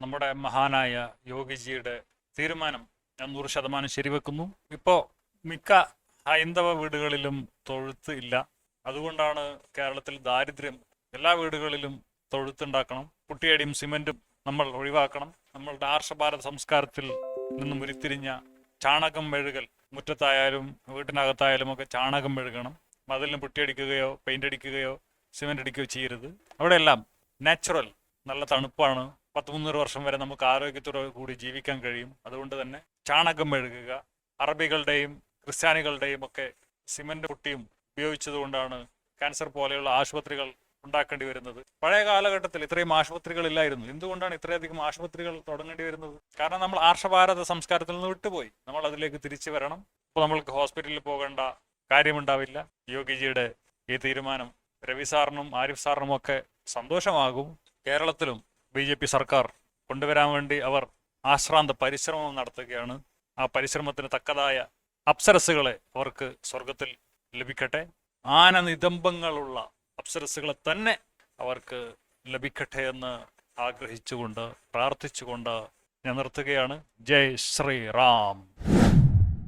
നമ്മുടെ മഹാനായ യോഗിജിയുടെ തീരുമാനം ഞാൻ 100% ശരിവെക്കുന്നു. ഇപ്പോൾ മിക്ക ഹൈന്ദവ വീടുകളിലും തൊഴുത്ത് ഇല്ല. അതുകൊണ്ടാണ് കേരളത്തിൽ ദാരിദ്ര്യം. എല്ലാ വീടുകളിലും തൊഴുത്തുണ്ടാക്കണം. കുട്ടിയടിയും സിമെന്റും നമ്മൾ ഒഴിവാക്കണം. നമ്മളുടെ ആർഷഭാരത സംസ്കാരത്തിൽ നിന്നും ഉരുത്തിരിഞ്ഞ ചാണകം മെഴുകൽ, മുറ്റത്തായാലും വീട്ടിനകത്തായാലും ഒക്കെ ചാണകം മെഴുകണം. മതിലിന് പുട്ടിയടിക്കുകയോ പെയിന്റ് അടിക്കുകയോ സിമെന്റ് അടിക്കുകയോ ചെയ്യരുത്. അവിടെയെല്ലാം നാച്ചുറൽ, നല്ല തണുപ്പാണ്. 100-300 വർഷം വരെ നമുക്ക് ആരോഗ്യത്തോടു കൂടി ജീവിക്കാൻ കഴിയും. അതുകൊണ്ട് തന്നെ ചാണകം മെഴുകുക. അറബികളുടെയും ക്രിസ്ത്യാനികളുടെയും ഒക്കെ സിമെന്റ് പുട്ടിയും ഉപയോഗിച്ചതുകൊണ്ടാണ് ക്യാൻസർ പോലെയുള്ള ആശുപത്രികൾ ഉണ്ടാക്കേണ്ടി വരുന്നത്. പഴയ കാലഘട്ടത്തിൽ ഇത്രയും ആശുപത്രികളില്ലായിരുന്നു. എന്തുകൊണ്ടാണ് ഇത്രയധികം ആശുപത്രികൾ തുടങ്ങേണ്ടി വരുന്നത്? കാരണം നമ്മൾ ആർഷഭാരത സംസ്കാരത്തിൽ നിന്ന് വിട്ടുപോയി. നമ്മൾ അതിലേക്ക് തിരിച്ചു വരണം. ഇപ്പോൾ നമ്മൾക്ക് ഹോസ്പിറ്റലിൽ പോകേണ്ട കാര്യമുണ്ടാവില്ല. യോഗിജിയുടെ ഈ തീരുമാനം രവി സാറിനും ആരിഫ് സാറിനും ഒക്കെ സന്തോഷമാകും. കേരളത്തിലും BJP സർക്കാർ കൊണ്ടുവരാൻ വേണ്ടി അവർ ആശ്രാന്ത പരിശ്രമം നടത്തുകയാണ്. ആ പരിശ്രമത്തിന് തക്കതായ അപ്സരസുകളെ അവർക്ക് സ്വർഗത്തിൽ ലഭിക്കട്ടെ. ആനനിതംബങ്ങളുള്ള അപ്സരസുകളെ തന്നെ അവർക്ക് ലഭിക്കട്ടെ എന്ന് ആഗ്രഹിച്ചുകൊണ്ട് പ്രാർത്ഥിച്ചുകൊണ്ട് ഞാൻ നിർത്തുകയാണ്. ജയ് ശ്രീറാം.